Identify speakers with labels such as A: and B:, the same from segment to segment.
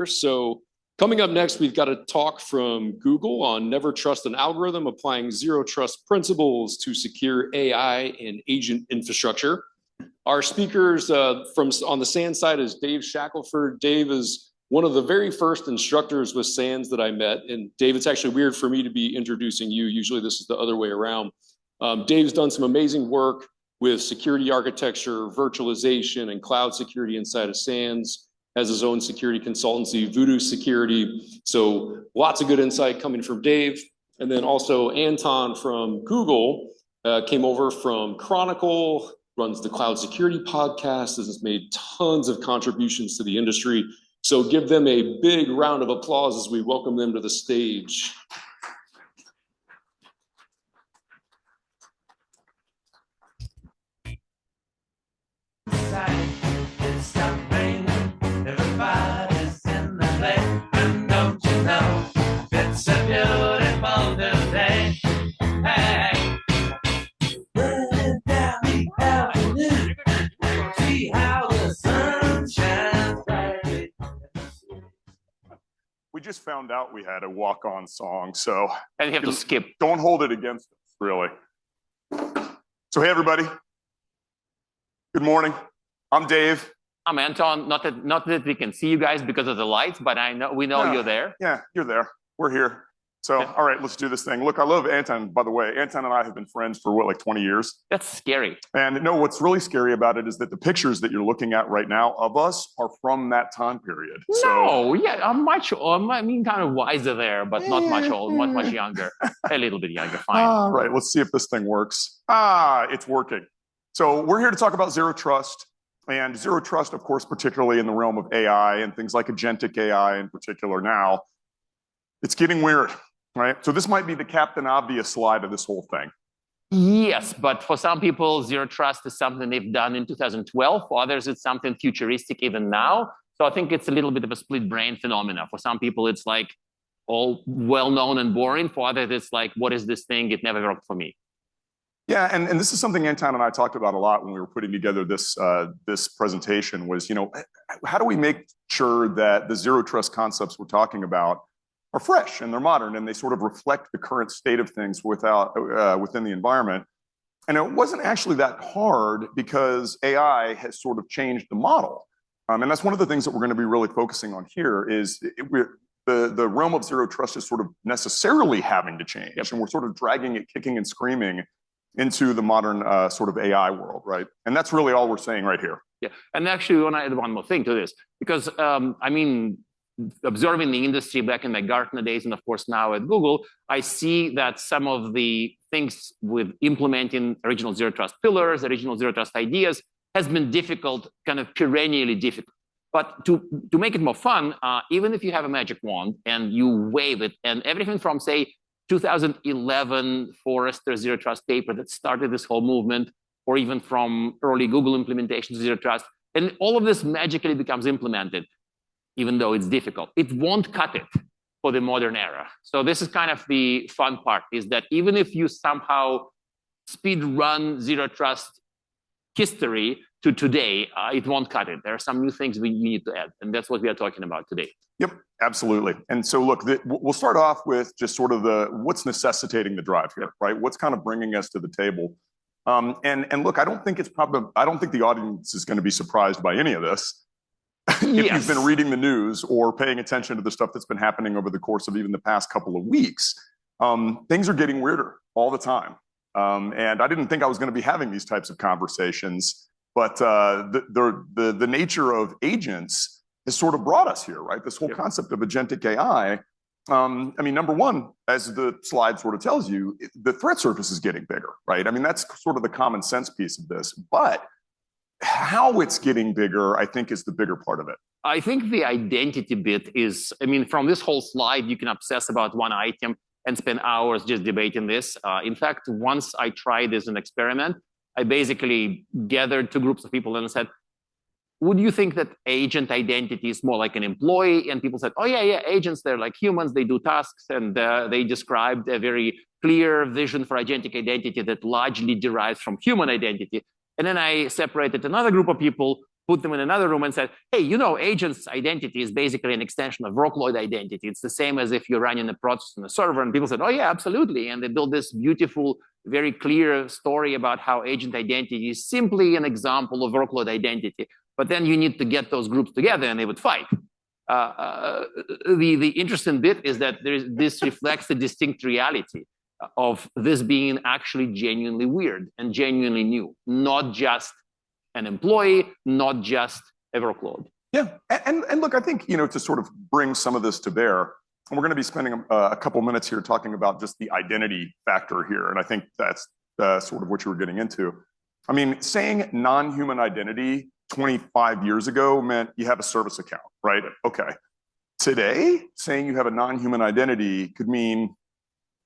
A: So coming up next, we've got a talk from Google on never trust an algorithm, applying zero trust principles to secure AI and agent infrastructure. Our speakers from on the SANS side is Dave Shackleford. Dave is one of the very first instructors with SANS that I met. And Dave, it's actually weird for me to be introducing you. Usually this is the other way around. Dave's done some amazing work with security architecture, virtualization, and cloud security inside of SANS, has his own security consultancy, Voodoo Security. So lots of good insight coming from Dave. And then also Anton from Google came over from Chronicle, runs the Cloud Security Podcast, has made tons of contributions to the industry. So give them a big round of applause as we welcome them to the stage.
B: Everybody's in the play, and don't you know, it's a beautiful new day. Hey, running down the avenue, see how the sun shines brightly.
C: We just found out we had a walk-on song, so
D: and you have to skip.
C: Don't hold it against us, really. So hey, everybody. Good morning. I'm Dave.
D: I'm Anton. Not that we can see you guys because of the lights, but we know you're there.
C: Yeah, you're there. We're here. So, all right, let's do this thing. Look, I love Anton, by the way. Anton and I have been friends for, what, like 20 years?
D: That's scary.
C: And no, what's really scary about it is that the pictures that you're looking at right now of us are from that time period.
D: No, yeah, I'm kind of wiser there, but not much old, much younger. A little bit younger, fine.
C: All right, let's see if this thing works. It's working. So we're here to talk about zero trust. And zero trust, of course, particularly in the realm of AI and things like agentic AI in particular now, it's getting weird, right? So this might be the Captain Obvious slide of this whole thing.
D: Yes, but for some people, zero trust is something they've done in 2012. For others, it's something futuristic even now. So I think it's a little bit of a split brain phenomena. For some people, it's like all well-known and boring. For others, it's like, what is this thing? It never worked for me.
C: Yeah, and this is something Anton and I talked about a lot when we were putting together this presentation was, how do we make sure that the zero trust concepts we're talking about are fresh and they're modern and they sort of reflect the current state of things within the environment. And it wasn't actually that hard because AI has sort of changed the model. And that's one of the things that we're going to be really focusing on here is the realm of zero trust is sort of necessarily having to change. Yep. And we're sort of dragging it kicking and screaming into the modern sort of AI world, right? And that's really all we're saying right here.
D: Yeah, and actually, I want to add one more thing to this, because observing the industry back in my Gartner days, and of course now at Google, I see that some of the things with implementing original zero trust pillars, original zero trust ideas, has been difficult, kind of perennially difficult. But to make it more fun, even if you have a magic wand and you wave it, and everything from, say, 2011 Forrester Zero Trust paper that started this whole movement, or even from early Google implementations of Zero Trust, and all of this magically becomes implemented, even though it's difficult. It won't cut it for the modern era. So this is kind of the fun part, is that even if you somehow speed run Zero Trust history to today, it won't cut it. There are some new things we need to add, and that's what we are talking about today.
C: Yep, absolutely. And so look, we'll start off with just sort of what's necessitating the drive here, right? What's kind of bringing us to the table? And look, I don't think the audience is going to be surprised by any of this. If you've been reading the news or paying attention to the stuff that's been happening over the course of even the past couple of weeks, things are getting weirder all the time. And I didn't think I was going to be having these types of conversations, but the nature of agents has sort of brought us here, right? This whole concept of agentic AI. Number one, as the slide sort of tells you, the threat surface is getting bigger, right? I mean, that's sort of the common sense piece of this. But how it's getting bigger, I think, is the bigger part of it.
D: I think the identity bit is, from this whole slide, you can obsess about one item and spend hours just debating this. In fact, once I tried this as an experiment, I basically gathered two groups of people and said, would you think that agent identity is more like an employee? And people said, oh, yeah, agents, they're like humans, they do tasks. And they described a very clear vision for agentic identity that largely derives from human identity. And then I separated another group of people put them in another room and said, hey, you know, agent's identity is basically an extension of workload identity. It's the same as if you're running a process on a server. And people said, oh, yeah, absolutely. And they built this beautiful, very clear story about how agent identity is simply an example of workload identity. But then you need to get those groups together and they would fight. The interesting bit is that this reflects the distinct reality of this being actually genuinely weird and genuinely new, not just an employee, not just a workload.
C: Yeah, and look, I think, to sort of bring some of this to bear, and we're going to be spending a couple minutes here talking about just the identity factor here, and I think that's sort of what you were getting into. I mean, saying non-human identity 25 years ago meant you have a service account, right? Okay. Today, saying you have a non-human identity could mean,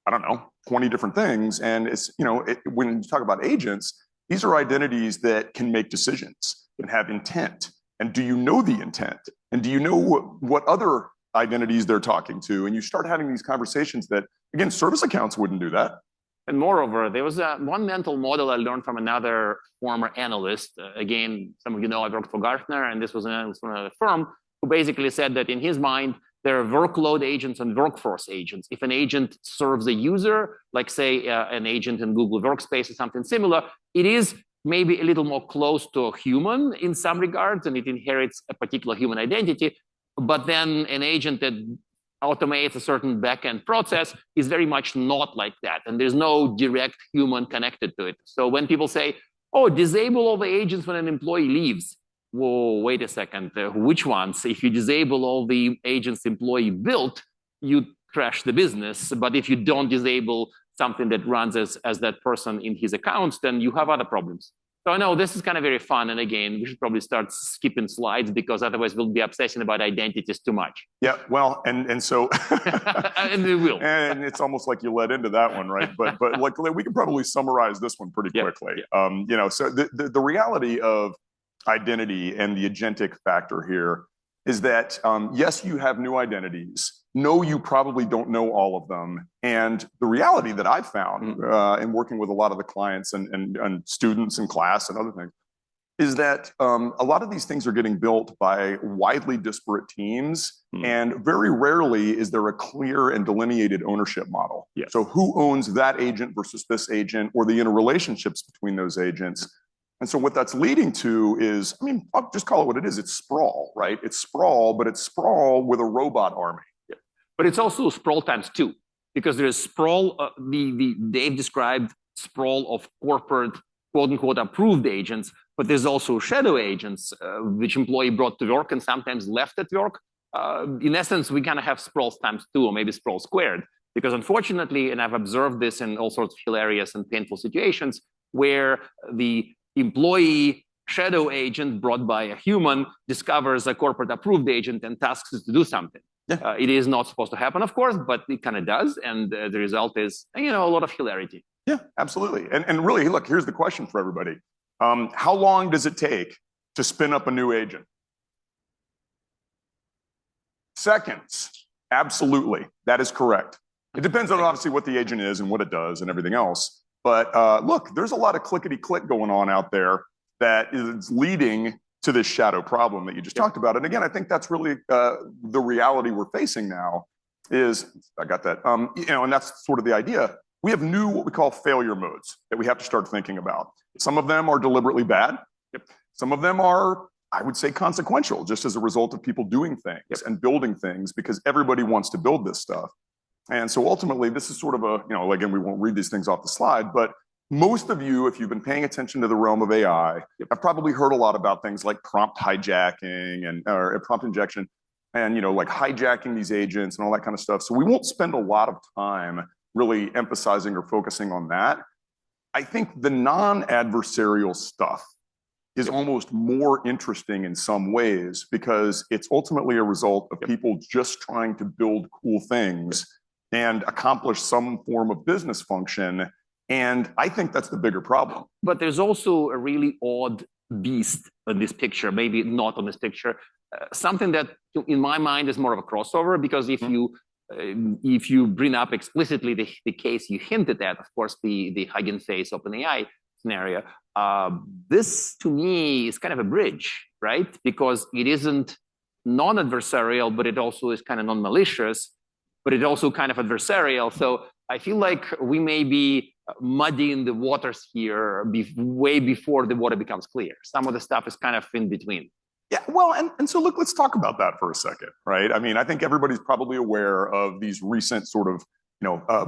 C: I don't know, 20 different things, and it's, when you talk about agents, these are identities that can make decisions and have intent. And do you know the intent? And do you know what other identities they're talking to? And you start having these conversations that, again, service accounts wouldn't do that.
D: And moreover, there was one mental model I learned from another former analyst. Again, some of you know I worked for Gartner, and this was an analyst from another firm who basically said that in his mind, there are workload agents and workforce agents. If an agent serves a user, like say an agent in Google Workspace or something similar, it is maybe a little more close to a human in some regards, and it inherits a particular human identity. But then an agent that automates a certain backend process is very much not like that. And there's no direct human connected to it. So when people say, oh, disable all the agents when an employee leaves, whoa, wait a second, which ones? If you disable all the agents employee built, you crash the business. But if you don't disable something that runs as that person in his accounts, then you have other problems. So I know this is kind of very fun. And again, we should probably start skipping slides because otherwise we'll be obsessing about identities too much.
C: Yeah, well, and so
D: and we will.
C: And it's almost like you led into that one, right? But like we can probably summarize this one pretty quickly.
D: Yeah.
C: So the reality of identity and the agentic factor here is that yes, you have new identities. No, you probably don't know all of them. And the reality that I've found in working with a lot of the clients and students in class and other things is that a lot of these things are getting built by widely disparate teams, and very rarely is there a clear and delineated ownership model.
D: Yes.
C: So who owns that agent versus this agent, or the interrelationships between those agents? And so what that's leading to is, I mean, I'll just call it what it is. It's sprawl, right? It's sprawl, but it's sprawl with a robot army.
D: Yeah. But it's also sprawl times two, because there's sprawl, Dave described sprawl of corporate, quote unquote, approved agents, but there's also shadow agents, which employee brought to work and sometimes left at work. In essence, we kind of have sprawl times two, or maybe sprawl squared, because unfortunately, and I've observed this in all sorts of hilarious and painful situations, where the employee shadow agent brought by a human discovers a corporate approved agent and tasks it to do something. Yeah. It is not supposed to happen, of course, but it kind of does. And the result is, a lot of hilarity.
C: Yeah, absolutely. And really, look, here's the question for everybody. How long does it take to spin up a new agent? Seconds. Absolutely. That is correct. It depends on obviously what the agent is and what it does and everything else. But look, there's a lot of clickety-click going on out there that is leading to this shadow problem that you just talked about. And again, I think that's really the reality we're facing now is, I got that, and that's sort of the idea. We have new, what we call failure modes that we have to start thinking about. Some of them are deliberately bad. Some of them are, I would say, consequential, just as a result of people doing things and building things because everybody wants to build this stuff. And so ultimately, this is sort of a, again, we won't read these things off the slide, but most of you, if you've been paying attention to the realm of AI, have probably heard a lot about things like prompt hijacking and or prompt injection and, like hijacking these agents and all that kind of stuff. So we won't spend a lot of time really emphasizing or focusing on that. I think the non-adversarial stuff is almost more interesting in some ways because it's ultimately a result of people just trying to build cool things and accomplish some form of business function. And I think that's the bigger problem.
D: But there's also a really odd beast in this picture, maybe not on this picture, something that in my mind is more of a crossover, because if you bring up explicitly the case you hinted at, of course, the Hugging Face OpenAI scenario, this to me is kind of a bridge right? Because it isn't non-adversarial, but it also is kind of non-malicious, but it also kind of adversarial. So I feel like we may be muddying the waters here way before the water becomes clear. Some of the stuff is kind of in between.
C: Yeah, well, and so look, let's talk about that for a second, right? I mean, I think everybody's probably aware of these recent sort of,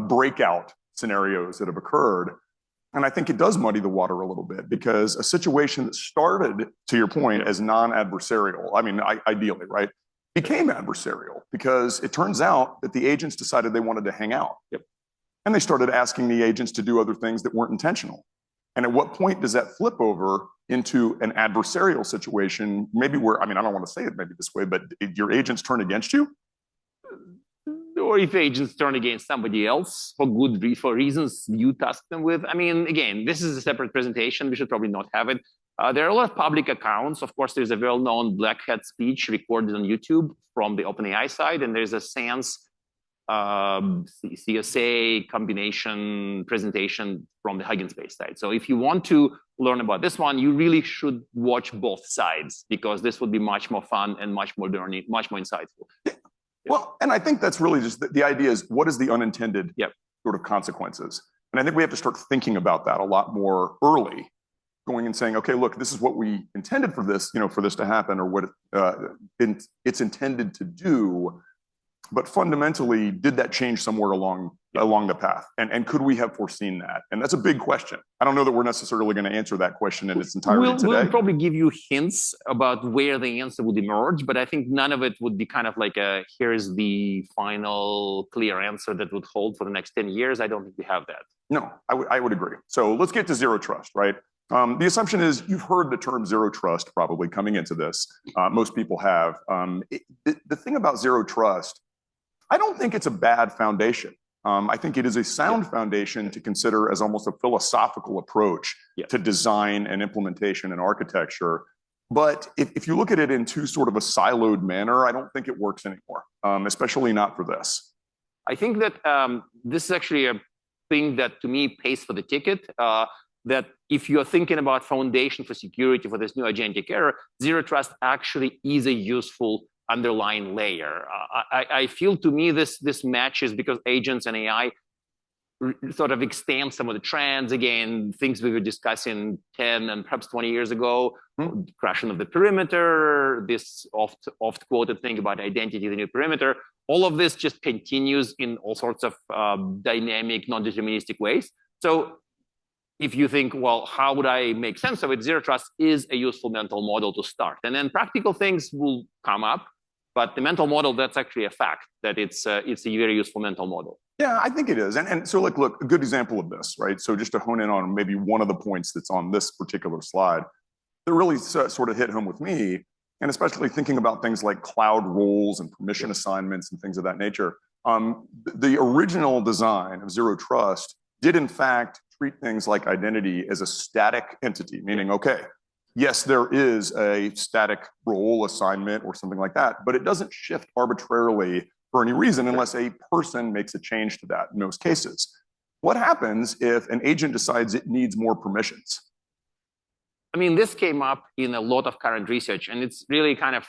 C: breakout scenarios that have occurred. And I think it does muddy the water a little bit because a situation that started, to your point, as non-adversarial, I mean, ideally, right, became adversarial because it turns out that the agents decided they wanted to hang out.
D: Yep.
C: And they started asking the agents to do other things that weren't intentional. And at what point does that flip over into an adversarial situation, maybe where, I mean, I don't want to say it maybe this way, but your agents turn against you?
D: Or if agents turn against somebody else for for reasons you tasked them with. I mean, again, this is a separate presentation. We should probably not have it. There are a lot of public accounts. Of course, there's a well-known Black Hat speech recorded on YouTube from the OpenAI side, and there's a SANS CSA combination presentation from the Hugging Space side. So if you want to learn about this one, you really should watch both sides because this would be much more fun and much more learning, much more insightful.
C: Well, and I think that's really just the idea is what is the unintended sort of consequences? And I think we have to start thinking about that a lot more early, going and saying, okay, look, this is what we intended for this, for this to happen or what it's intended to do. But fundamentally, did that change somewhere along the path? And could we have foreseen that? And that's a big question. I don't know that we're necessarily going to answer that question in its entirety today.
D: We'll probably give you hints about where the answer would emerge, but I think none of it would be kind of like here's the final clear answer that would hold for the next 10 years. I don't think we have that.
C: No, I would agree. So let's get to zero trust, right? The assumption is you've heard the term zero trust probably coming into this. Most people have. The thing about zero trust, I don't think it's a bad foundation. I think it is a sound foundation to consider as almost a philosophical approach to design and implementation and architecture. But if you look at it in too sort of a siloed manner, I don't think it works anymore, especially not for this.
D: I think that this is actually a thing that to me pays for the ticket. That if you're thinking about foundation for security for this new agentic era, zero trust actually is a useful underlying layer. I feel to me this matches because agents and AI sort of extend some of the trends. Again, things we were discussing 10 and perhaps 20 years ago, crashing of the perimeter, this oft quoted thing about identity, the new perimeter. All of this just continues in all sorts of dynamic, non-deterministic ways. So if you think, well, how would I make sense of it? Zero trust is a useful mental model to start. And then practical things will come up. But the mental model, that's actually a fact, that it's a very useful mental model.
C: Yeah, I think it is. And so look, a good example of this, right? So just to hone in on maybe one of the points that's on this particular slide that really sort of hit home with me, and especially thinking about things like cloud roles and permission assignments and things of that nature. The original design of zero trust did in fact treat things like identity as a static entity, meaning, okay, yes, there is a static role assignment or something like that, but it doesn't shift arbitrarily for any reason unless a person makes a change to that in most cases. What happens if an agent decides it needs more permissions?
D: I mean, this came up in a lot of current research, and it's really kind of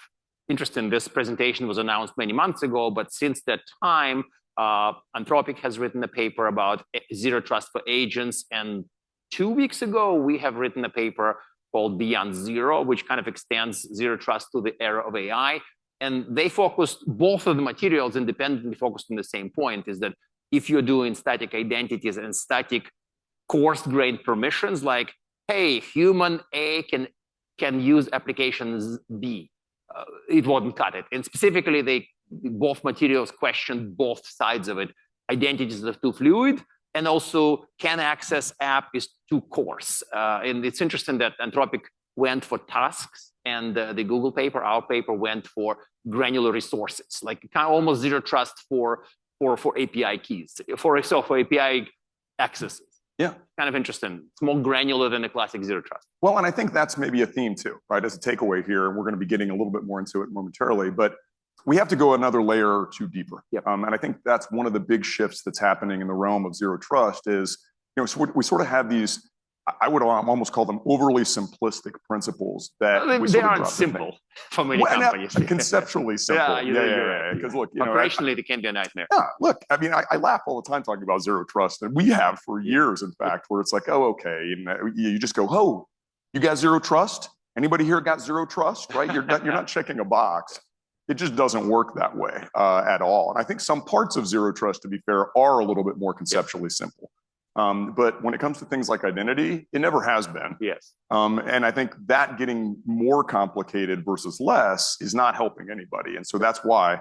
D: interesting. This presentation was announced many months ago, but since that time, Anthropic has written a paper about zero trust for agents, and 2 weeks ago, we have written a paper called Beyond Zero, which kind of extends zero trust to the era of AI. And they focused, both of the materials independently focused on the same point, is that if you're doing static identities and static coarse-grained permissions, like, hey, human A can use applications B, it wouldn't cut it. And specifically, both materials questioned both sides of it. Identities are too fluid, and also can access app is too coarse. And it's interesting that Anthropic went for tasks, and the Google paper, our paper, went for granular resources, like kind of almost zero trust for API keys, for API accesses.
C: Yeah.
D: Kind of interesting. It's more granular than the classic zero trust.
C: Well, and I think that's maybe a theme too, right? As a takeaway here, we're going to be getting a little bit more into it momentarily, but we have to go another layer or two deeper.
D: Yep.
C: And I think that's one of the big shifts that's happening in the realm of zero trust is, so we sort of have these I would almost call them overly simplistic principles that
D: they aren't simple for many companies.
C: Conceptually simple.
D: Yeah.
C: Because look,
D: operationally, they can be a nightmare.
C: Yeah, look, I mean, I laugh all the time talking about zero trust, and we have for years, in fact, where it's like, oh, okay, and you just go, oh, you got zero trust? Anybody here got zero trust? Right? You're not checking a box. It just doesn't work that way at all. And I think some parts of zero trust, to be fair, are a little bit more conceptually simple. But when it comes to things like identity, it never has been.
D: Yes.
C: And I think that getting more complicated versus less is not helping anybody. And so that's why,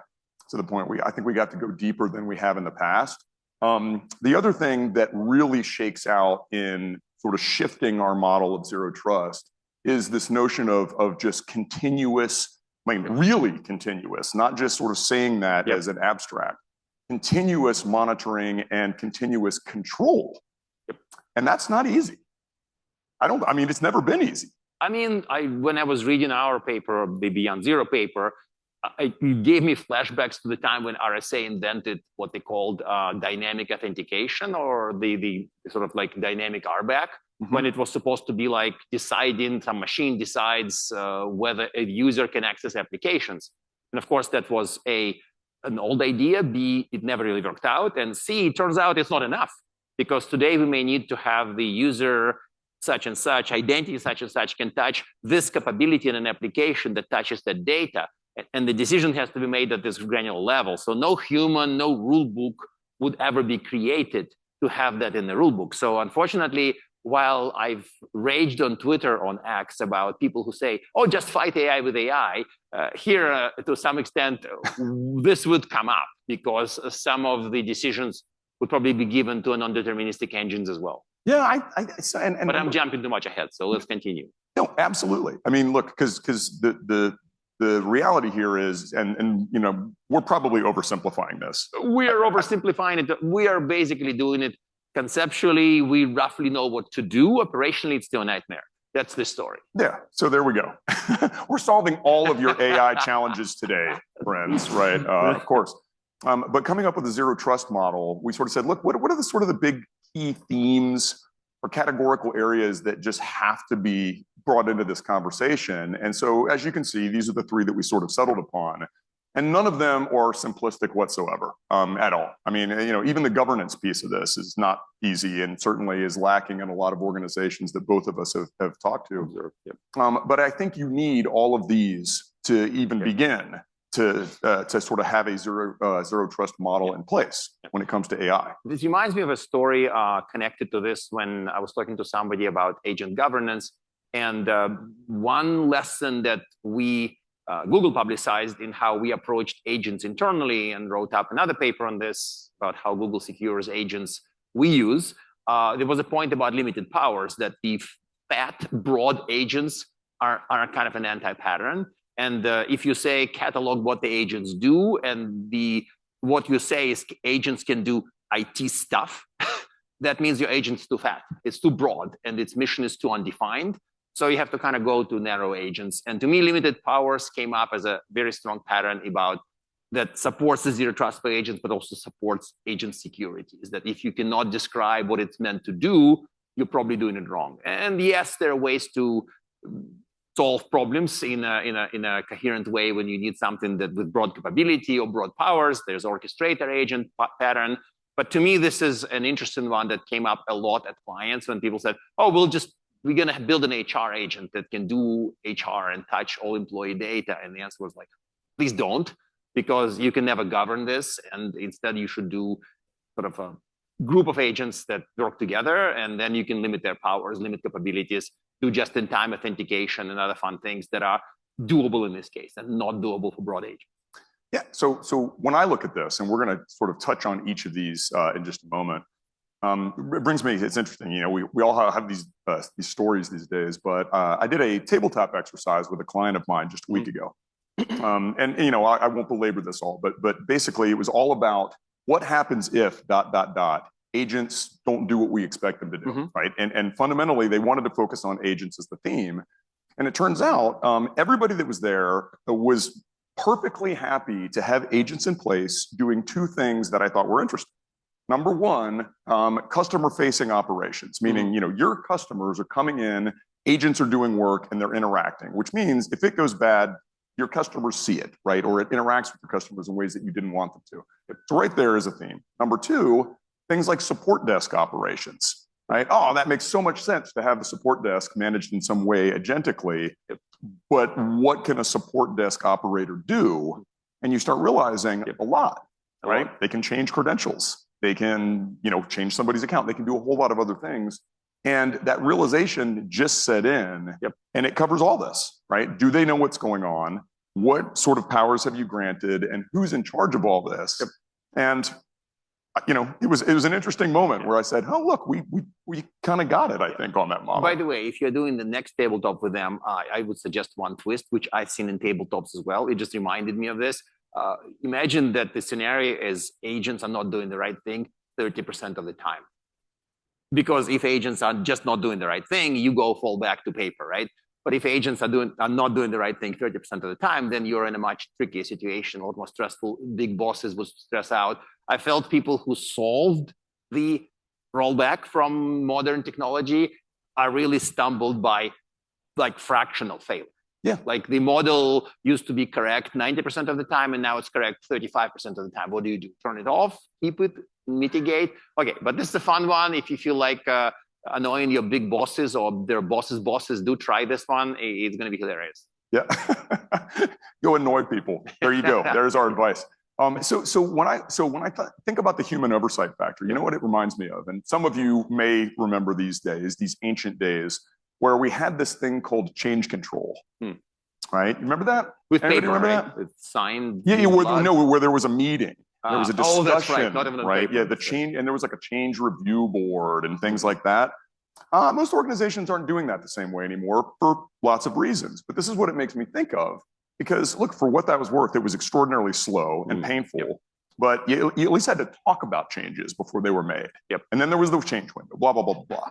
C: to the point, I think we got to go deeper than we have in the past. The other thing that really shakes out in sort of shifting our model of zero trust is this notion of just continuous, I mean, really continuous, not just sort of saying that as an abstract, continuous monitoring and continuous control. And that's not easy. I mean, it's never been easy.
D: I mean, when I was reading our paper, the Beyond Zero paper, it gave me flashbacks to the time when RSA invented what they called dynamic authentication, or the sort of like dynamic RBAC, when it was supposed to be like deciding, some machine decides whether a user can access applications. And of course, that was an old idea. B, it never really worked out. And C, it turns out it's not enough, because today we may need to have the user such and such, identity such and such can touch this capability in an application that touches that data. And the decision has to be made at this granular level. So no human, no rule book would ever be created to have that in the rule book. So unfortunately, while I've raged on Twitter, on X, about people who say, oh, just fight AI with AI, here, to some extent, this would come up, because some of the decisions would probably be given to non-deterministic engines as well.
C: Yeah,
D: but I'm jumping too much ahead, so let's continue.
C: No, absolutely. I mean, look, because the reality here is, and you know, we're probably oversimplifying this.
D: We are oversimplifying it. We are basically doing it conceptually. We roughly know what to do. Operationally, it's still a nightmare. That's the story.
C: Yeah, so there we go. We're solving all of your AI challenges today, friends, right? Of course. But coming up with a zero trust model, we sort of said, look, what are the sort of the big key themes or categorical areas that just have to be brought into this conversation? And so, as you can see, these are the three that we sort of settled upon. And none of them are simplistic whatsoever at all. I mean, you know, even the governance piece of this is not easy, and certainly is lacking in a lot of organizations that both of us have talked to. But I think you need all of these to even begin to sort of have a zero trust model in place when it comes to AI.
D: This reminds me of a story connected to this when I was talking to somebody about agent governance. And one lesson that Google publicized in how we approached agents internally, and wrote up another paper on this about how Google secures agents we use. There was a point about limited powers, that the fat, broad agents are kind of an anti-pattern. And if you say catalog what the agents do, and what you say is agents can do IT stuff, that means your agent's too fat. It's too broad, and its mission is too undefined. So you have to kind of go to narrow agents. And to me, limited powers came up as a very strong pattern that supports the zero trust for agents, but also supports agent security. Is that if you cannot describe what it's meant to do, you're probably doing it wrong. And yes, there are ways to solve problems in a coherent way when you need something that with broad capability or broad powers. There's orchestrator agent pattern. But to me, this is an interesting one that came up a lot at clients when people said, oh, we're going to build an HR agent that can do HR and touch all employee data. And the answer was like, please don't, because you can never govern this. And instead, you should do sort of a group of agents that work together, and then you can limit their powers, limit capabilities, do just-in-time authentication and other fun things that are doable in this case and not doable for broad agents.
C: Yeah, so when I look at this, and we're going to sort of touch on each of these in just a moment, it brings me, it's interesting, you know, we all have these stories these days, but I did a tabletop exercise with a client of mine just a week ago. And you know, I won't belabor this all, but basically it was all about what happens if ... agents don't do what we expect them to do, right? And fundamentally, they wanted to focus on agents as the theme. And it turns out everybody that was there was perfectly happy to have agents in place doing two things that I thought were interesting. Number one, customer-facing operations, meaning your customers are coming in, agents are doing work, and they're interacting, which means if it goes bad, your customers see it, right? Or it interacts with your customers in ways that you didn't want them to. So right there is a theme. Number two, things like support desk operations, right? Oh, that makes so much sense to have the support desk managed in some way agentically, but what can a support desk operator do? And you start realizing a lot, right? They can change credentials. They can, change somebody's account. They can do a whole lot of other things. And that realization just set in, and it covers all this, right? Do they know what's going on? What sort of powers have you granted? And who's in charge of all this? And, it was an interesting moment where I said, oh, look, we kind of got it, I think, on that model.
D: By the way, if you're doing the next tabletop with them, I would suggest one twist, which I've seen in tabletops as well. It just reminded me of this. Imagine that the scenario is agents are not doing the right thing 30% of the time. Because if agents are just not doing the right thing, you fall back to paper, right? But if agents are not doing the right thing 30% of the time, then you're in a much trickier situation, a lot more stressful. Big bosses would stress out. I felt people who solved the rollback from modern technology are really stumbled by fractional failure.
C: Yeah.
D: Like the model used to be correct 90% of the time, and now it's correct 35% of the time. What do you do? Turn it off, keep it, mitigate? Okay, but this is a fun one. If you feel like annoying your big bosses or their bosses, do try this one. It's going to be hilarious.
C: Yeah. Go annoy people. There you go. There's our advice. So when I think about the human oversight factor, you know what it reminds me of? And some of you may remember these days, these ancient days, where we had this thing called change control, right? You remember that?
D: With
C: Anybody
D: paper,
C: remember
D: right?
C: that?
D: With signed.
C: Yeah, where there was a meeting. There was a discussion,
D: oh, that's right. Not even on
C: right?
D: paper.
C: Yeah, the change, and there was like a change review board and things like that. Most organizations aren't doing that the same way anymore for lots of reasons. But this is what it makes me think of, because look, for what that was worth, it was extraordinarily slow and painful. But you at least had to talk about changes before they were made. And then there was the change window, blah, blah, blah, blah, blah.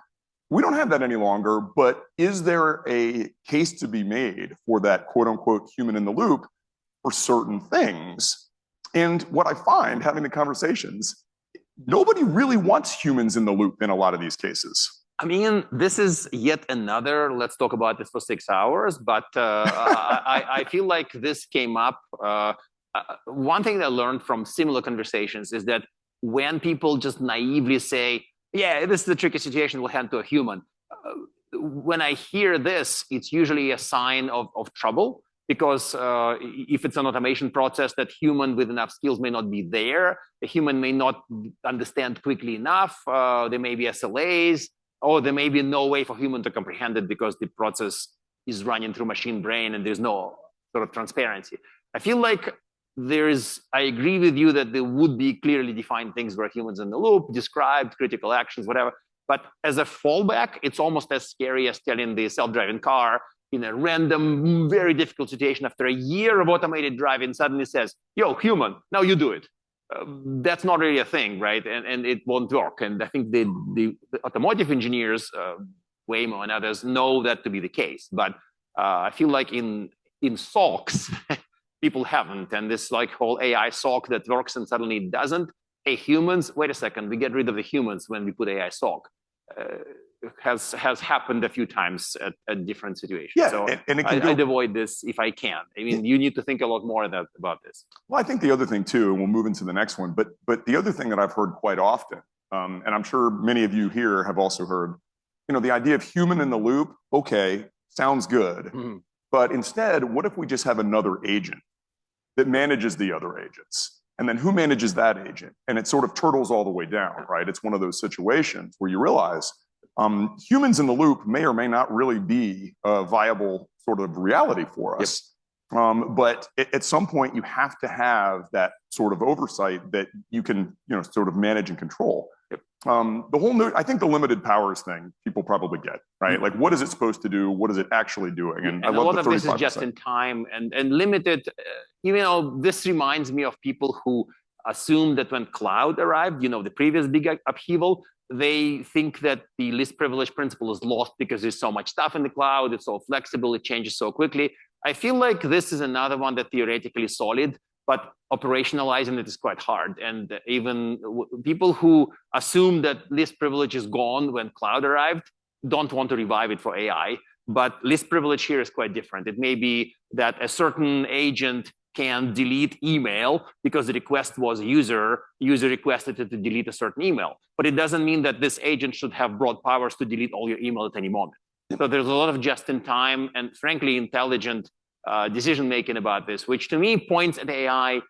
C: We don't have that any longer, but is there a case to be made for that quote unquote human in the loop for certain things? And what I find having the conversations, nobody really wants humans in the loop in a lot of these cases.
D: I mean, this is yet another, let's talk about this for 6 hours, but I feel like this came up. One thing that I learned from similar conversations is that when people just naively say, yeah, this is a tricky situation, we'll hand to a human. When I hear this, it's usually a sign of trouble, because if it's an automation process, that human with enough skills may not be there. A human may not understand quickly enough. There may be SLAs, or there may be no way for human to comprehend it because the process is running through machine brain and there's no sort of transparency. I feel like I agree with you that there would be clearly defined things where humans in the loop, described, critical actions, whatever. But as a fallback, it's almost as scary as telling the self-driving car in a random, very difficult situation after a year of automated driving suddenly says, yo, human, now you do it. That's not really a thing, right? And it won't work. And I think the automotive engineers, Waymo and others, know that to be the case. But I feel like in SOCs, people haven't. And this whole AI SOC that works and suddenly it doesn't. Hey, humans, wait a second, we get rid of the humans when we put AI SOC. Has happened a few times at different situations. Yeah, so I'd avoid this if I can. I mean, you need to think a lot more about this.
C: Well, I think the other thing too, and we'll move into the next one, but the other thing that I've heard quite often, and I'm sure many of you here have also heard, the idea of human in the loop, okay, sounds good. But instead, what if we just have another agent that manages the other agents? And then who manages that agent? And it sort of turtles all the way down, right? It's one of those situations where you realize humans in the loop may or may not really be a viable sort of reality for us. But at some point, you have to have that sort of oversight that you can, sort of manage and control. I think the limited powers thing, people probably get, right? Like, what is it supposed to do? What is it actually doing?
D: And I love a lot of this is just in time and limited. This reminds me of people who assume that when cloud arrived, the previous big upheaval, they think that the least privilege principle is lost because there's so much stuff in the cloud. It's so flexible. It changes so quickly. I feel like this is another one that theoretically is solid. but operationalizing it is quite hard. And even people who assume that list privilege is gone when cloud arrived don't want to revive it for AI. But list privilege here is quite different. It may be that a certain agent can delete email because the request was a user requested it to delete a certain email. But it doesn't mean that this agent should have broad powers to delete all your email at any moment. So there's a lot of just-in-time and frankly intelligent decision-making about this, which to me points at AI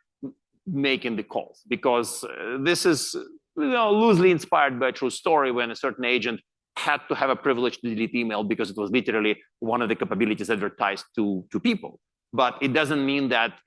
D: making the calls, because this is loosely inspired by a true story when a certain agent had to have a privilege to delete email because it was literally one of the capabilities advertised to people. But it doesn't mean that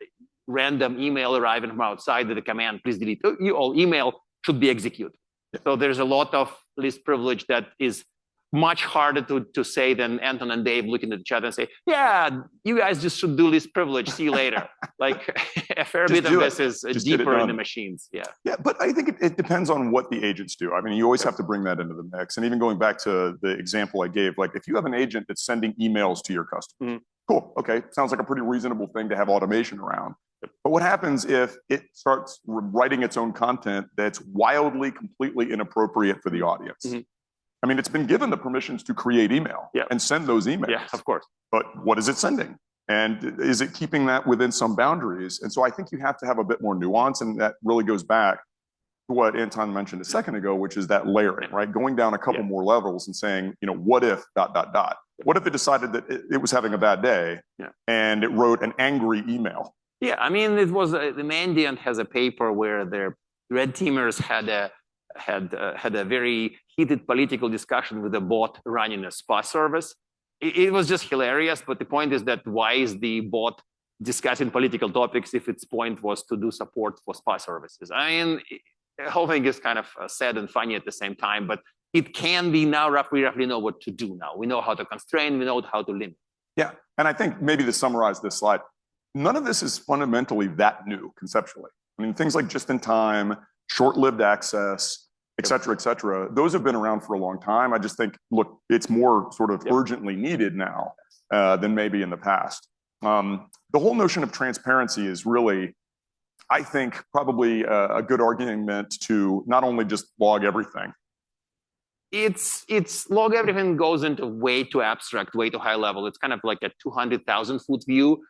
D: random email arriving from outside with the command, please delete all email, should be executed. So there's a lot of list privilege that is much harder to say than Anton and Dave looking at each other and say, yeah, you guys just should do list privilege, see you later. Like a fair bit of this is deeper in the machines. Yeah.
C: Yeah, but I think it depends on what the agents do. I mean, you always have to bring that into the mix. And even going back to the example I gave, like if you have an agent that's sending emails to your customers, cool, okay, sounds like a pretty reasonable thing to have automation around. But what happens if it starts writing its own content that's wildly, completely inappropriate for the audience? I mean, it's been given the permissions to create email and send those emails.
D: Yeah, of course.
C: But what is it sending? And is it keeping that within some boundaries? And so I think you have to have a bit more nuance, and that really goes back to what Anton mentioned a second ago, which is that layering, right? Going down a couple more levels and saying, what if ... What if it decided that it was having a bad day and it wrote an angry email?
D: Yeah, I mean, it was the Mandiant has a paper where their red teamers had a very heated political discussion with a bot running a spa service. It was just hilarious, but the point is that why is the bot discussing political topics if its point was to do support for spa services? I mean, the whole thing is kind of sad and funny at the same time, but it can be now, we roughly know what to do now. We know how to constrain, we know how to limit.
C: Yeah, and I think maybe to summarize this slide, none of this is fundamentally that new conceptually. I mean, things like just-in-time, short-lived access, et cetera, those have been around for a long time. I just think, look, it's more sort of urgently needed now than maybe in the past. The whole notion of transparency is really, I think, probably a good argument to not only just log everything.
D: It's log everything goes into way too abstract, way too high level. It's kind of like a 200,000 foot view.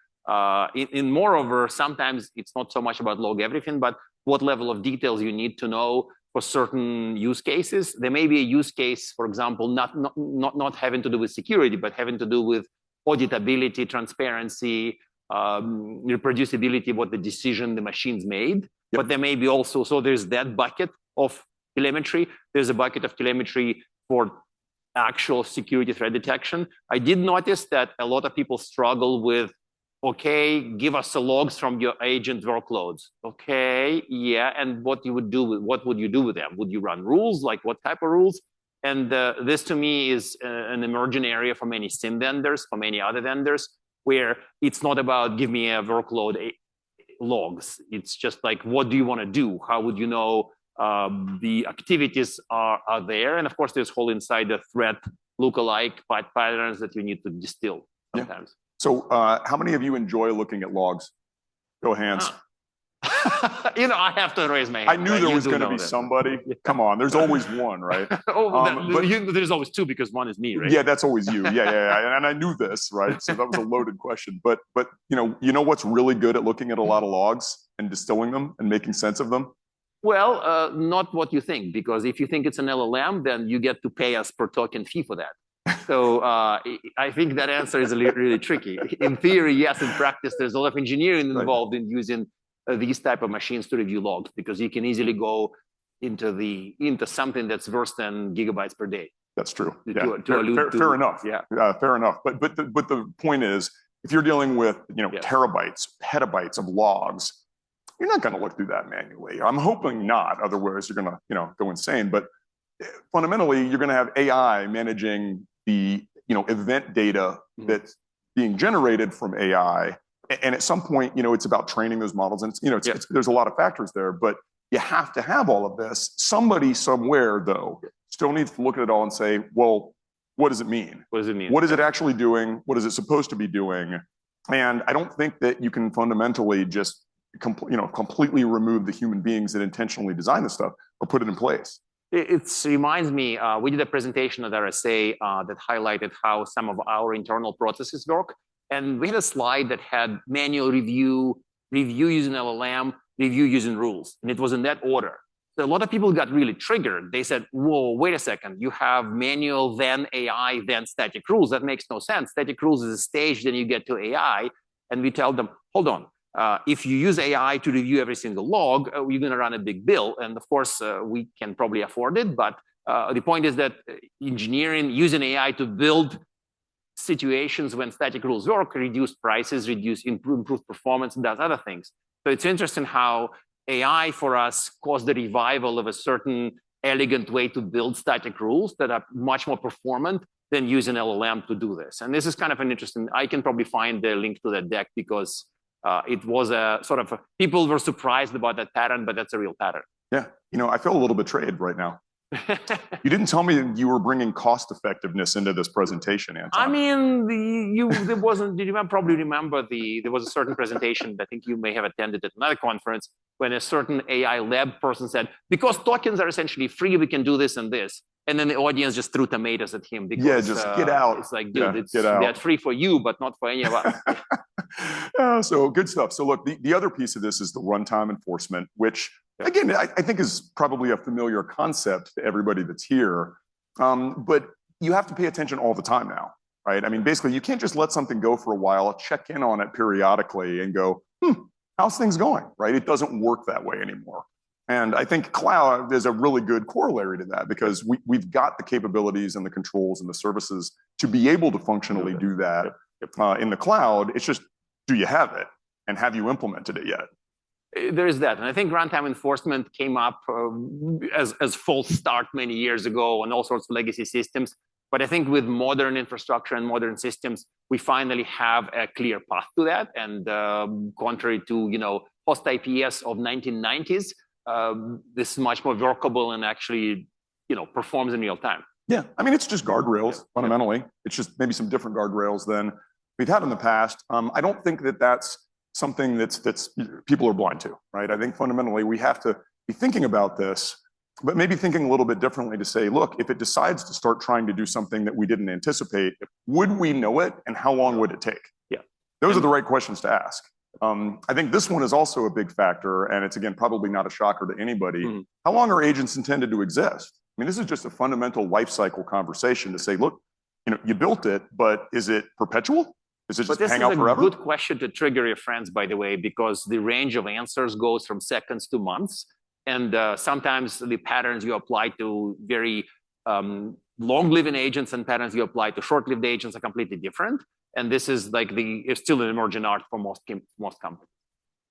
D: In moreover, sometimes it's not so much about log everything, but what level of details you need to know for certain use cases. There may be a use case, for example, not having to do with security, but having to do with auditability, transparency, reproducibility, what the decision the machines made. But there may be also, so there's that bucket of telemetry. There's a bucket of telemetry for actual security threat detection. I did notice that a lot of people struggle with, okay, give us the logs from your agent workloads. Okay, yeah, and what would you do with them? Would you run rules? Like what type of rules? And this to me is an emerging area for many SIEM vendors, for many other vendors, where it's not about give me a workload logs. It's just like, what do you want to do? How would you know the activities are there? And of course, there's whole inside the threat lookalike patterns that you need to distill sometimes.
C: So how many of you enjoy looking at logs? Go hands.
D: I have to raise my hand.
C: I knew there was going to be somebody. Come on, there's always one, right?
D: There's always two because one is me, right?
C: Yeah, that's always you. Yeah. And I knew this, right? So that was a loaded question. But you know what's really good at looking at a lot of logs and distilling them and making sense of them?
D: Well, not what you think, because if you think it's an LLM, then you get to pay us per token fee for that. So I think that answer is really tricky. In theory, yes. In practice, there's a lot of engineering involved in using these type of machines to review logs, because you can easily go into something that's worse than gigabytes per day.
C: That's true.
D: Fair
C: enough. Yeah, fair enough. But the point is, if you're dealing with terabytes, petabytes of logs, you're not going to look through that manually. I'm hoping not. Otherwise, you're going to go insane. But fundamentally, you're going to have AI managing the event data that's being generated from AI, and at some point, it's about training those models, and there's a lot of factors there. But you have to have all of this. Somebody somewhere, though, still needs to look at it all and say, well, what does it mean?
D: What does it mean?
C: What is it actually doing? What is it supposed to be doing? And I don't think that you can fundamentally just completely remove the human beings that intentionally design this stuff or put it in place.
D: It reminds me, we did a presentation at RSA that highlighted how some of our internal processes work. And we had a slide that had manual review using LLM, review using rules. And it was in that order. So a lot of people got really triggered. They said, whoa, wait a second. You have manual, then AI, then static rules. That makes no sense. Static rules is a stage, then you get to AI. And we tell them, hold on. If you use AI to review every single log, you're going to run a big bill. And of course, we can probably afford it. But the point is that engineering, using AI to build situations when static rules work, reduce prices, improve performance, and does other things. So it's interesting how AI for us caused the revival of a certain elegant way to build static rules that are much more performant than using LLM to do this. And this is kind of an interesting, I can probably find the link to that deck because it was a sort of, people were surprised about that pattern, but that's a real pattern.
C: Yeah, I feel a little betrayed right now. You didn't tell me that you were bringing cost effectiveness into this presentation, Anton.
D: I mean, there wasn't, you probably remember there was a certain presentation that I think you may have attended at another conference when a certain AI lab person said, because tokens are essentially free, we can do this and this. And then the audience just threw tomatoes at him because
C: just get out.
D: It's like, dude, they're free for you, but not for any of us.
C: So good stuff. So look, the other piece of this is the runtime enforcement, which again, I think is probably a familiar concept to everybody that's here. But you have to pay attention all the time now, right? I mean, basically, you can't just let something go for a while, check in on it periodically and go, how's things going, right? It doesn't work that way anymore. And I think cloud is a really good corollary to that because we've got the capabilities and the controls and the services to be able to functionally do that in the cloud. It's just, do you have it? And have you implemented it yet?
D: There is that. And I think runtime enforcement came up as false start many years ago on all sorts of legacy systems. But I think with modern infrastructure and modern systems, we finally have a clear path to that. And contrary to, post IPS of 1990s, this is much more workable and actually, performs in real time.
C: Yeah, I mean, it's just guardrails, fundamentally. It's just maybe some different guardrails than we've had in the past. I don't think that that's something that's people are blind to, right? I think fundamentally we have to be thinking about this, but maybe thinking a little bit differently to say, look, if it decides to start trying to do something that we didn't anticipate, would we know it and how long would it take?
D: Yeah.
C: Those are the right questions to ask. I think this one is also a big factor, and it's, again, probably not a shocker to anybody. How long are agents intended to exist? I mean, this is just a fundamental life cycle conversation to say, look, you built it, but is it perpetual? Is it just hang out forever?
D: This is a good question to trigger your friends, by the way, because the range of answers goes from seconds to months. And sometimes the patterns you apply to very long-living agents and patterns you apply to short-lived agents are completely different. And this is like it's still an emerging art for most companies.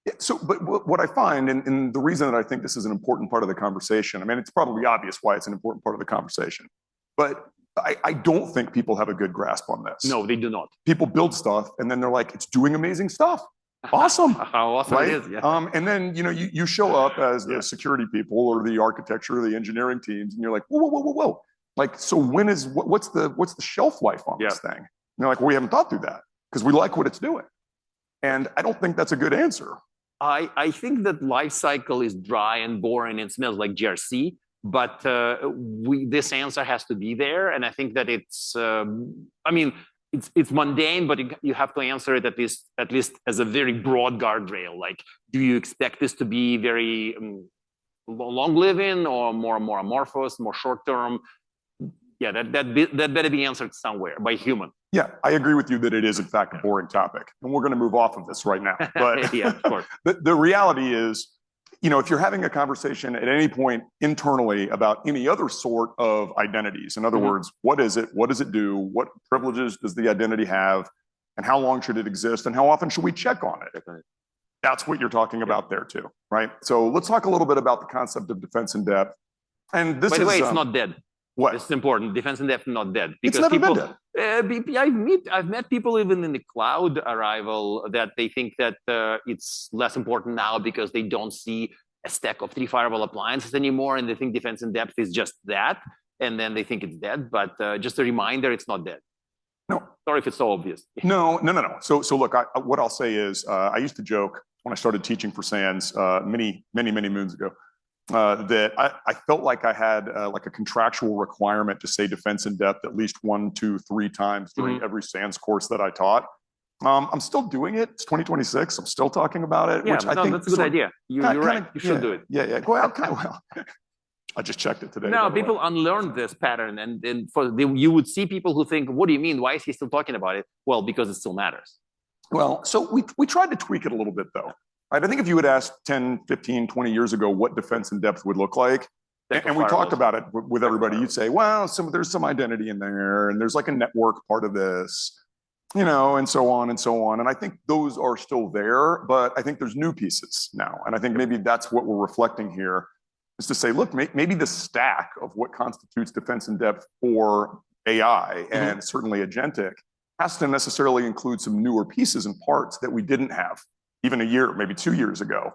C: Yeah, so, but what I find, and the reason that I think this is an important part of the conversation, I mean, it's probably obvious why it's an important part of the conversation, but I don't think people have a good grasp on this.
D: No, they do not.
C: People build stuff and then they're like, it's doing amazing stuff. Awesome.
D: How awesome
C: right?
D: it is, yeah.
C: And then, you show up as the security people or the architecture or the engineering teams and you're like, whoa. Like, so what's the shelf life on this thing? And they're like, well, we haven't thought through that because we like what it's doing. And I don't think that's a good answer.
D: I think that life cycle is dry and boring and smells like GRC, but this answer has to be there. And I think that it's mundane, but you have to answer it at least as a very broad guardrail. Like, do you expect this to be very long living or more amorphous, more short term? Yeah, that better be answered somewhere by human.
C: Yeah, I agree with you that it is, in fact, a boring topic. And we're going to move off of this right now. But
D: yeah, of course.
C: the reality is, if you're having a conversation at any point internally about any other sort of identities, in other words, what is it? What does it do? What privileges does the identity have? And how long should it exist? And how often should we check on it? That's what you're talking about there too, right? So let's talk a little bit about the concept of defense in depth. And this
D: By the way, it's not dead.
C: What?
D: It's important. Defense in depth not dead.
C: Because it's never been
D: dead. I've met people even in the cloud arrival that they think that it's less important now because they don't see a stack of 3 firewall appliances anymore, and they think defense in depth is just that, and then they think it's dead. But just a reminder, it's not dead.
C: No.
D: Sorry if it's so obvious.
C: No. So look, what I'll say is, I used to joke when I started teaching for SANS many moons ago, that I felt like I had like a contractual requirement to say defense in depth at least 1, 2, 3 times during every SANS course that I taught. I'm still doing it. It's 2026. I'm still talking about it.
D: Yeah,
C: which I think
D: that's a good idea. You're right. You should do it.
C: Yeah. Well, I just checked it today.
D: No, people unlearned this pattern, and you would see people who think, "What do you mean? Why is he still talking about it?" Well, because it still matters.
C: Well, so we tried to tweak it a little bit, though. Right? I think if you had asked 10, 15, 20 years ago what defense in depth would look like, and we talked about it with everybody, you'd say, well, there's some identity in there, and there's like a network part of this, and so on and so on. And I think those are still there, but I think there's new pieces now. And I think maybe that's what we're reflecting here, is to say, look, maybe the stack of what constitutes defense in depth for AI and certainly agentic has to necessarily include some newer pieces and parts that we didn't have even a year, maybe 2 years ago.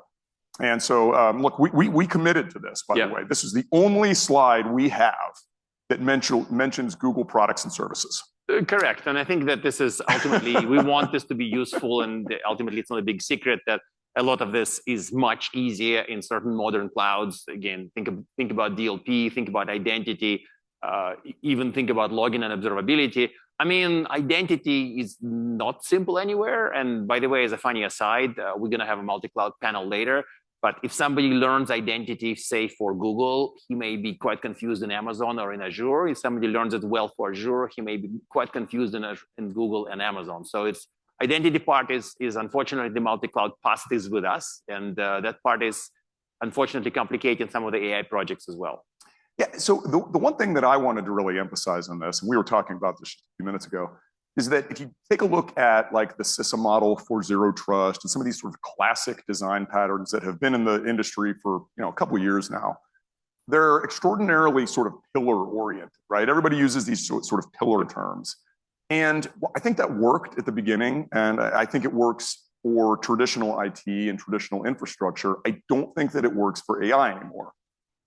C: And so, look, we committed to this, by the way. This is the only slide we have that mentions Google products and services.
D: Correct. And I think that this is ultimately, we want this to be useful, and ultimately it's not a big secret that a lot of this is much easier in certain modern clouds. Again, think about DLP, think about identity, even think about login and observability. I mean, identity is not simple anywhere. And by the way, as a funny aside, we're going to have a multi-cloud panel later. But if somebody learns identity, say for Google, he may be quite confused in Amazon or in Azure. If somebody learns it well for Azure, he may be quite confused in Google and Amazon. So it's identity part is unfortunately the multi-cloud past is with us. And that part is unfortunately complicating some of the AI projects as well.
C: Yeah, so the one thing that I wanted to really emphasize on this, and we were talking about this a few minutes ago, is that if you take a look at like the CISA model for zero trust and some of these sort of classic design patterns that have been in the industry for a couple of years now, they're extraordinarily sort of pillar oriented, right? Everybody uses these sort of pillar terms. And I think that worked at the beginning, and I think it works for traditional IT and traditional infrastructure. I don't think that it works for AI anymore.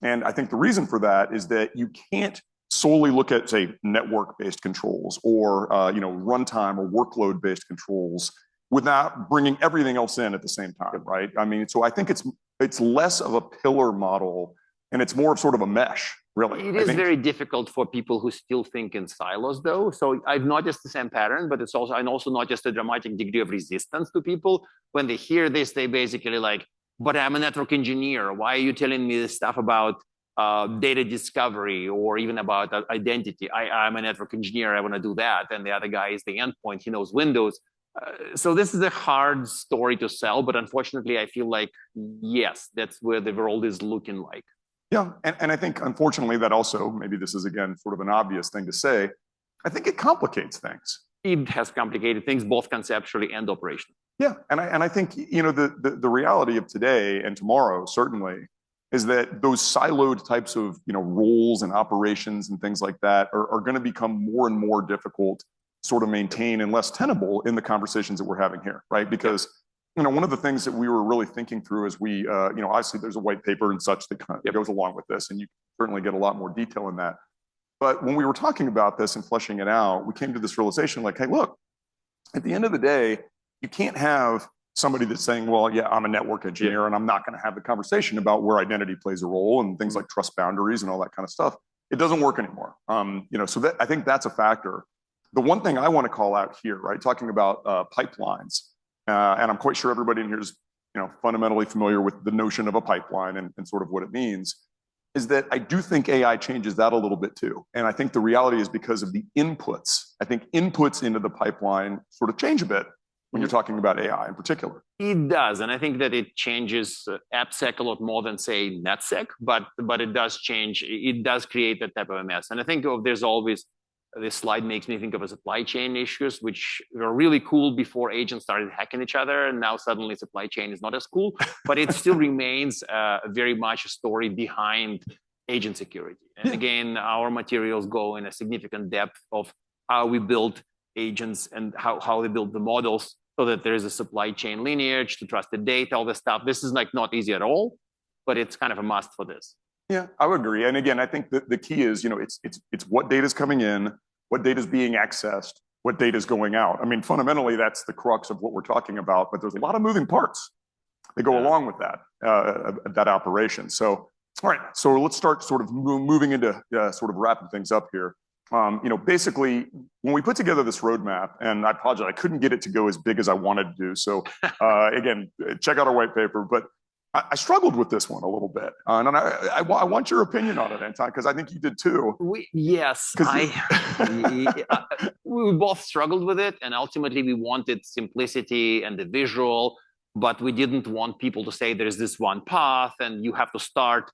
C: And I think the reason for that is that you can't solely look at, say, network-based controls or runtime or workload-based controls without bringing everything else in at the same time, right? I mean, so I think it's less of a pillar model and it's more of sort of a mesh, really.
D: It is very difficult for people who still think in silos, though. So I've noticed the same pattern, but it's also noticed a dramatic degree of resistance to people when they hear this. They basically like, but I'm a network engineer. Why are you telling me this stuff about data discovery or even about identity? I'm a network engineer. I want to do that. And the other guy is the endpoint. He knows Windows. So this is a hard story to sell. But unfortunately, I feel like, yes, that's where the world is looking like.
C: Yeah. And I think, unfortunately, that also, maybe this is, again, sort of an obvious thing to say, I think it complicates things.
D: It has complicated things, both conceptually and operationally.
C: Yeah, and I think the reality of today and tomorrow certainly is that those siloed types of roles and operations and things like that are going to become more and more difficult to sort of maintain and less tenable in the conversations that we're having here, right? Because one of the things that we were really thinking through as we obviously there's a white paper and such that kind of goes along with this, and you certainly get a lot more detail in that. But when we were talking about this and fleshing it out, we came to this realization like, hey, look, at the end of the day, you can't have somebody that's saying, well, yeah, I'm a network engineer and I'm not going to have the conversation about where identity plays a role and things like trust boundaries and all that kind of stuff. It doesn't work anymore. So I think that's a factor. The one thing I want to call out here, right, talking about pipelines, and I'm quite sure everybody in here is fundamentally familiar with the notion of a pipeline and sort of what it means, is that I do think AI changes that a little bit too. And I think the reality is because of the inputs. I think inputs into the pipeline sort of change a bit when you're talking about AI in particular.
D: It does, and I think that it changes AppSec a lot more than, say, NetSec, but it does change. It does create that type of a mess. And I think there's always, this slide makes me think of a supply chain issues, which were really cool before agents started hacking each other, and now suddenly supply chain is not as cool, but it still remains very much a story behind agent security. And again, our materials go in a significant depth of how we build agents and how they build the models, so that there is a supply chain lineage to trusted data, all this stuff. This is like not easy at all, but it's kind of a must for this.
C: Yeah, I would agree. And again, I think the key is, it's what data is coming in, what data is being accessed, what data is going out. I mean, fundamentally, that's the crux of what we're talking about, but there's a lot of moving parts. They go along with that operation. So, all right. So let's start sort of moving into sort of wrapping things up here. Basically, when we put together this roadmap, and I apologize, I couldn't get it to go as big as I wanted to do. So again, check out our white paper. But I struggled with this one a little bit, and I want your opinion on it, Anton, because I think you did too.
D: We both struggled with it, and ultimately we wanted simplicity and the visual, but we didn't want people to say there's this one path, and you have to start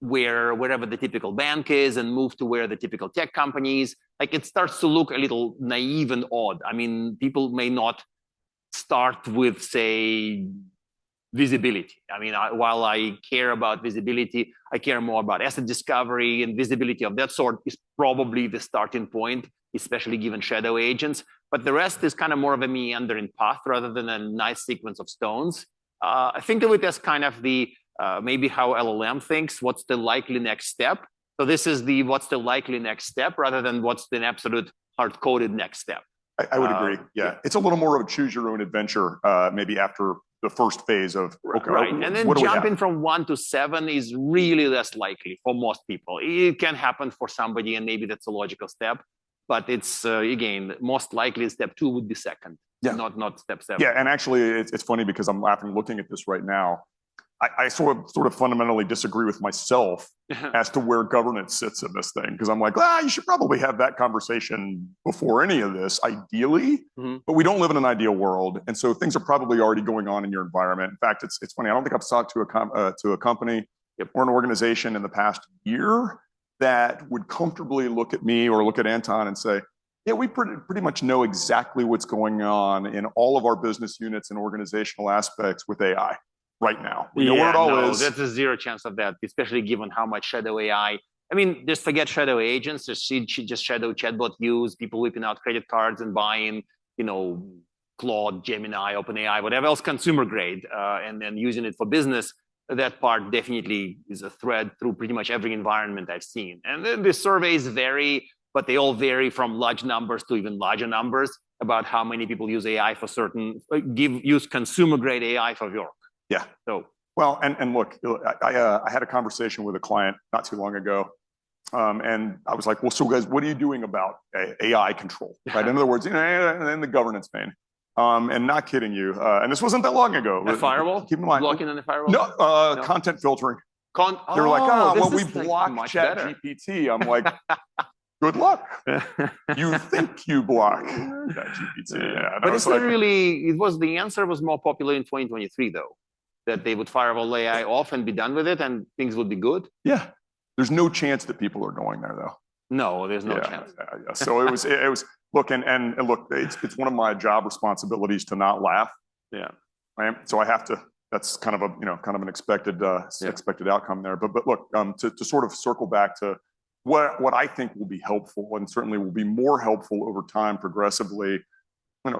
D: wherever the typical bank is and move to where the typical tech companies. Like, it starts to look a little naive and odd. I mean, people may not start with, say, visibility. I mean, while I care about visibility, I care more about asset discovery, and visibility of that sort is probably the starting point, especially given shadow agents. But the rest is kind of more of a meandering path rather than a nice sequence of stones. I think of it as kind of the maybe how LLM thinks, what's the likely next step? So this is the what's the likely next step rather than what's the absolute hard-coded next step.
C: I would agree. Yeah. It's a little more of a choose your own adventure, maybe after the first phase of, okay,
D: right. And then jumping from 1 to 7 is really less likely for most people. It can happen for somebody, and maybe that's a logical step, but it's, again, most likely step 2 would be second, not step 7.
C: Yeah, and actually it's funny because I'm laughing looking at this right now. I sort of fundamentally disagree with myself as to where governance sits in this thing, because I'm like, you should probably have that conversation before any of this, ideally. But we don't live in an ideal world, and so things are probably already going on in your environment. In fact, it's funny. I don't think I've talked to a company or an organization in the past year that would comfortably look at me or look at Anton and say, yeah, we pretty much know exactly what's going on in all of our business units and organizational aspects with AI. Right now, we know where it all is.
D: There's a zero chance of that, especially given how much shadow AI. I mean, just forget shadow agents. Just shadow chatbot use, people whipping out credit cards and buying, Claude, Gemini, OpenAI, whatever else consumer grade, and then using it for business. That part definitely is a thread through pretty much every environment I've seen. And then the surveys vary, but they all vary from large numbers to even larger numbers about how many people use AI for use consumer grade AI for work.
C: Yeah.
D: So
C: well, and look, I had a conversation with a client not too long ago, and I was like, well, so guys, what are you doing about AI control? Right. In other words, in the governance vein, and not kidding you, and this wasn't that long ago.
D: A firewall?
C: Keep in mind,
D: blocking on the firewall?
C: No, content filtering. They were like, well, we blocked ChatGPT. I'm like, good luck. You think you block ChatGPT. Yeah,
D: but it's not really, the answer was more popular in 2023, though, that they would firewall AI off and be done with it, and things would be good.
C: Yeah. There's no chance that people are going there, though.
D: No, there's no chance.
C: Yeah. So it was, look, and look, it's one of my job responsibilities to not laugh.
D: Yeah.
C: Right. So I have to, that's kind of an expected outcome there. But look, to sort of circle back to what I think will be helpful, and certainly will be more helpful over time progressively,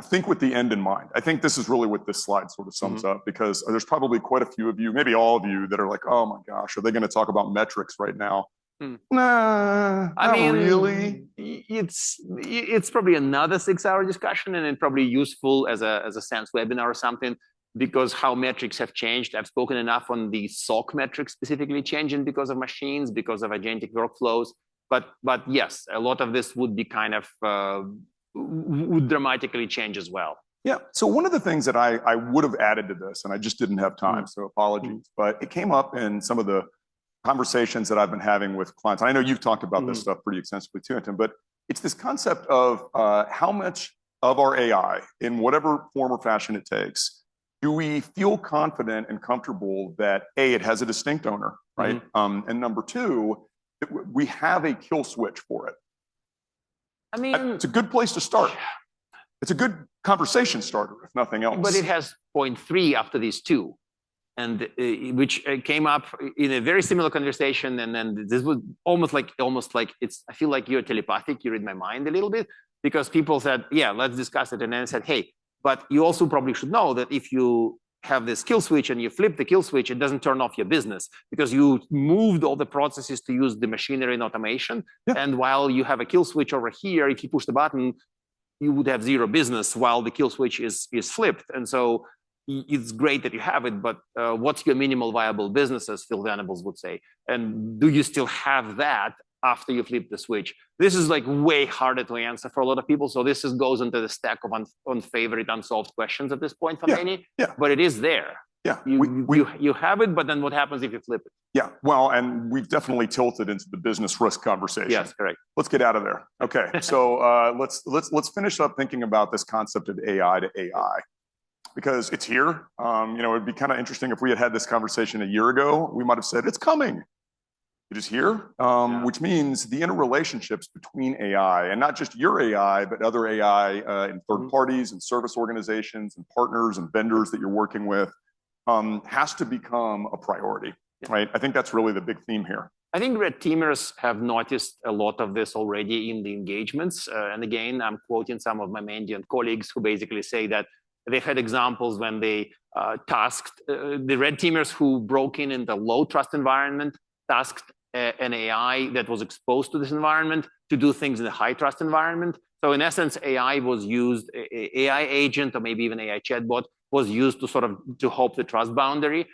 C: think with the end in mind. I think this is really what this slide sort of sums up, because there's probably quite a few of you, maybe all of you, that are like, oh my gosh, are they going to talk about metrics right now? Nah, I mean, really.
D: It's probably another 6-hour discussion, and it's probably useful as a SANS webinar or something, because how metrics have changed. I've spoken enough on the SOC metrics specifically changing because of machines, because of agentic workflows. But yes, a lot of this would be kind of would dramatically change as well.
C: Yeah. So one of the things that I would have added to this, and I just didn't have time, so apologies, but it came up in some of the conversations that I've been having with clients. I know you've talked about this stuff pretty extensively too, Anton, but it's this concept of how much of our AI, in whatever form or fashion it takes, do we feel confident and comfortable that A, it has a distinct owner, right? And number 2, we have a kill switch for it. I mean, it's a good place to start. It's a good conversation starter, if nothing else.
D: But it has 0.3 after these 2, and which came up in a very similar conversation. And then this was almost like it's. I feel like you're telepathic. You read my mind a little bit, because people said, "Yeah, let's discuss it," and then I said, "Hey, but you also probably should know that if you have this kill switch and you flip the kill switch, it doesn't turn off your business, because you moved all the processes to use the machinery and automation. And while you have a kill switch over here, if you push the button, you would have 0 business while the kill switch is flipped. And so it's great that you have it, but what's your minimal viable business, as Phil Venables would say? And do you still have that after you flip the switch? This is like way harder to answer for a lot of people. So this goes into the stack of unfavorite, unsolved questions at this point for many.
C: Yeah.
D: But it is there.
C: Yeah.
D: You have it, but then what happens if you flip it?
C: Yeah. Well, and we've definitely tilted into the business risk conversation.
D: Yes, correct.
C: Let's get out of there. Okay. So let's finish up thinking about this concept of AI to AI. Because it's here. It'd be kind of interesting if we had this conversation a year ago. We might have said it's coming. It is here, which means the interrelationships between AI, and not just your AI, but other AI in third parties and service organizations and partners and vendors that you're working with, has to become a priority, right? I think that's really the big theme here.
D: I think red teamers have noticed a lot of this already in the engagements. And again, I'm quoting some of my Mandiant colleagues who basically say that they've had examples when they tasked the red teamers who broke in the low trust environment, tasked an AI that was exposed to this environment to do things in a high trust environment. So in essence, AI was used, AI agent or maybe even AI chatbot was used to sort of to hope the trust boundary.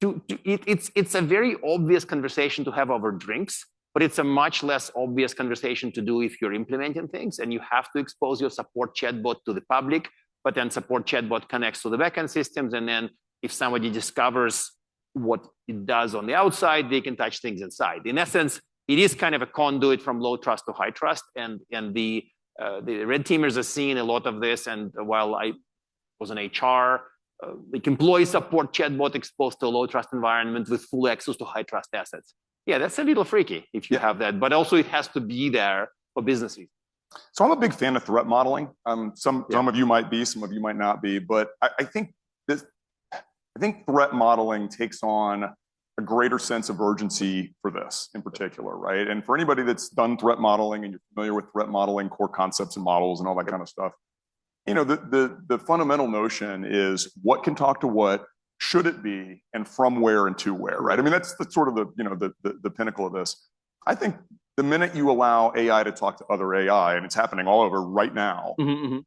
D: It's a very obvious conversation to have over drinks, but it's a much less obvious conversation to do if you're implementing things and you have to expose your support chatbot to the public, but then support chatbot connects to the backend systems. And then if somebody discovers what it does on the outside, they can touch things inside. In essence, it is kind of a conduit from low trust to high trust. And the red teamers are seeing a lot of this. And while I was in HR, like employee support chatbot exposed to a low trust environment with full access to high trust assets. Yeah, that's a little freaky if you have that, but also it has to be there for businesses.
C: So I'm a big fan of threat modeling. Some of you might be, some of you might not be, but I think threat modeling takes on a greater sense of urgency for this in particular, right? And for anybody that's done threat modeling and you're familiar with threat modeling, core concepts and models and all that kind of stuff, the fundamental notion is what can talk to what, should it be, and from where and to where, right? I mean, that's sort of the pinnacle of this. I think the minute you allow AI to talk to other AI, and it's happening all over right now,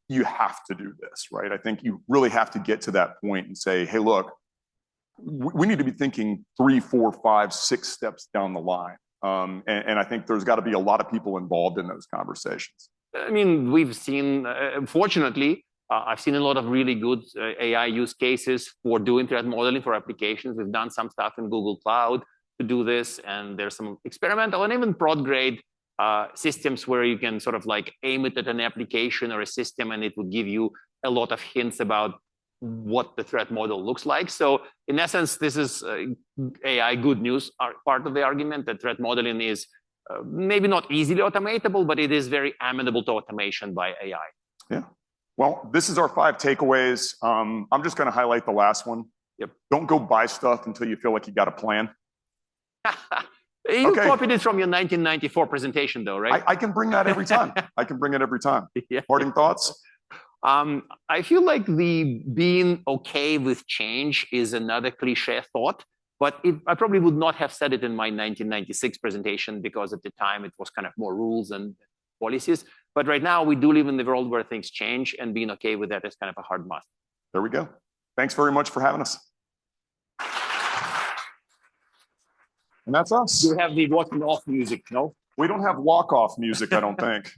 C: you have to do this, right? I think you really have to get to that point and say, hey, look, we need to be thinking 3, 4, 5, 6 steps down the line. And I think there's got to be a lot of people involved in those conversations.
D: I mean, we've seen, fortunately, I've seen a lot of really good AI use cases for doing threat modeling for applications. We've done some stuff in Google Cloud to do this, and there's some experimental and even prod grade systems where you can sort of like aim it at an application or a system, and it would give you a lot of hints about what the threat model looks like. So in essence, this is AI good news. Part of the argument that threat modeling is maybe not easily automatable, but it is very amenable to automation by AI.
C: Yeah. Well, this is our 5 takeaways. I'm just going to highlight the last one.
D: Yep.
C: Don't go buy stuff until you feel like you got a plan.
D: You copied it from your 1994 presentation, though, right?
C: I can bring that every time. I can bring it every time.
D: Yeah.
C: Parting thoughts?
D: I feel like the being okay with change is another cliche thought, but I probably would not have said it in my 1996 presentation because at the time it was kind of more rules and policies. But right now we do live in the world where things change, and being okay with that is kind of a hard must.
C: There we go. Thanks very much for having us. And that's us.
D: You have the walking off music, no?
C: We don't have walk-off music, I don't think.